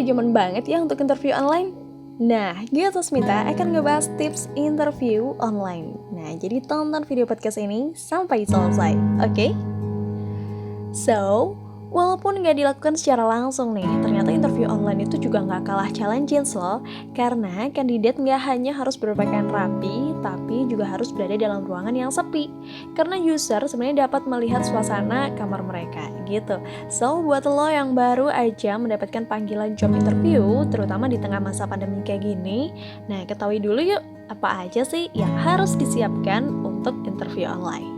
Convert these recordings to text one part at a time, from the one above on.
demen banget ya untuk interview online? Nah, gue Sasmita akan ngebahas tips interview online. Nah, jadi tonton video podcast ini sampai selesai, oke? So, walaupun nggak dilakukan secara langsung nih, ternyata interview online itu juga nggak kalah challenging loh. Karena kandidat nggak hanya harus berpakaian rapi, tapi juga harus berada dalam ruangan yang sepi. Karena user sebenarnya dapat melihat suasana kamar mereka, gitu. So, buat lo yang baru aja mendapatkan panggilan job interview, terutama di tengah masa pandemi kayak gini, nah ketahui dulu yuk, apa aja sih yang harus disiapkan untuk interview online.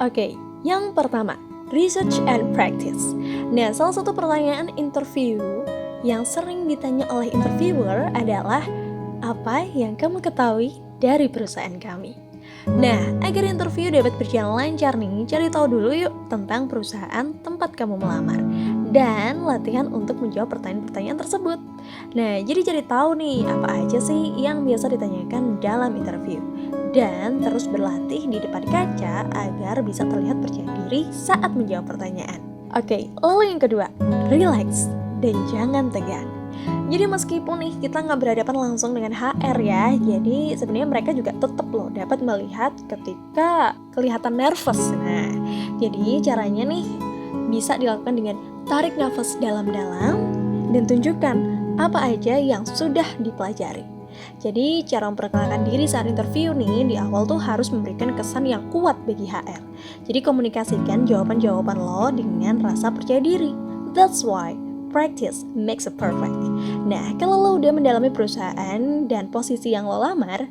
Oke, yang pertama, research and practice. Nah, salah satu pertanyaan interview yang sering ditanya oleh interviewer adalah, apa yang kamu ketahui dari perusahaan kami? Nah, agar interview dapat berjalan lancar nih, cari tahu dulu yuk tentang perusahaan tempat kamu melamar dan latihan untuk menjawab pertanyaan-pertanyaan tersebut. Nah, jadi cari tahu nih apa aja sih yang biasa ditanyakan dalam interview dan terus berlatih di depan kaca agar bisa terlihat percaya diri saat menjawab pertanyaan. Oke, lalu yang kedua, relax dan jangan tegang. Jadi meskipun nih kita nggak berhadapan langsung dengan HR ya, jadi sebenarnya mereka juga tetap loh dapat melihat ketika kelihatan nervous. Nah, jadi caranya nih bisa dilakukan dengan tarik nafas dalam-dalam dan tunjukkan apa aja yang sudah dipelajari. Jadi cara memperkenalkan diri saat interview nih di awal tuh harus memberikan kesan yang kuat bagi HR. Jadi komunikasikan jawaban-jawaban lo dengan rasa percaya diri. That's why practice makes it perfect. Nah, kalau lo udah mendalami perusahaan dan posisi yang lo lamar,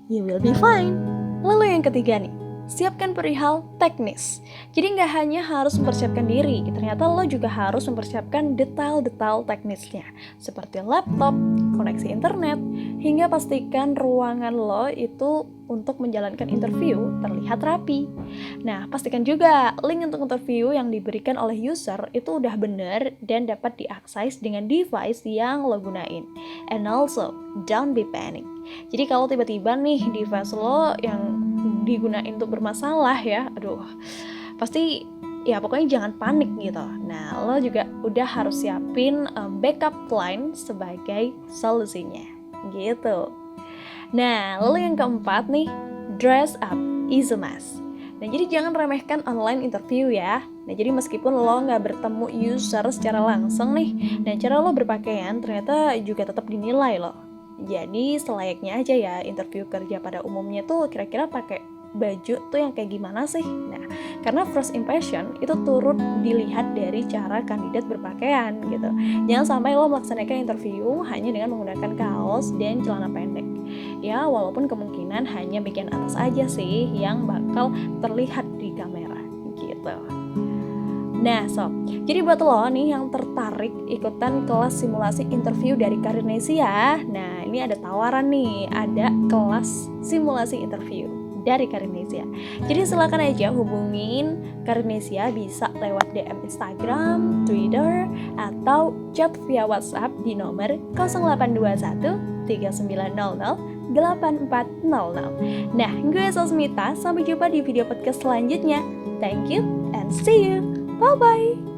you will be fine. Lalu yang ketiga nih, siapkan perihal teknis. Jadi nggak hanya harus mempersiapkan diri, ternyata lo juga harus mempersiapkan detail-detail teknisnya, seperti laptop, koneksi internet, hingga pastikan ruangan lo itu untuk menjalankan interview terlihat rapi. Nah, pastikan juga link untuk interview yang diberikan oleh user itu udah benar dan dapat diakses dengan device yang lo gunain. And also, don't be panic. Jadi kalau tiba-tiba nih device lo yang digunain untuk bermasalah ya, pasti ya pokoknya jangan panik gitu. Nah, lo juga udah harus siapin backup line sebagai solusinya gitu. Nah, lalu yang keempat nih, dress up is a must. Nah, jadi jangan remehkan online interview ya. Nah, jadi meskipun lo nggak bertemu user secara langsung nih, dan cara lo berpakaian ternyata juga tetap dinilai loh. Jadi selayaknya aja ya interview kerja pada umumnya tuh kira-kira pakai baju tuh yang kayak gimana sih? Nah, karena first impression itu turut dilihat dari cara kandidat berpakaian gitu. Jangan sampai lo melaksanakan interview hanya dengan menggunakan kaos dan celana pendek. Ya, walaupun kemungkinan hanya bagian atas aja sih yang bakal terlihat di kamera gitu. Nah sob, jadi buat lo nih yang tertarik ikutan kelas simulasi interview dari Karirnesia, nah ini ada tawaran nih, ada kelas simulasi interview dari Karirnesia. Jadi silakan aja hubungin Karirnesia, bisa lewat DM Instagram, Twitter, atau chat via WhatsApp di nomor 0821 3900 8400. Nah, gue Sasmita, sampai jumpa di video podcast selanjutnya. Thank you and see you. Bye-bye.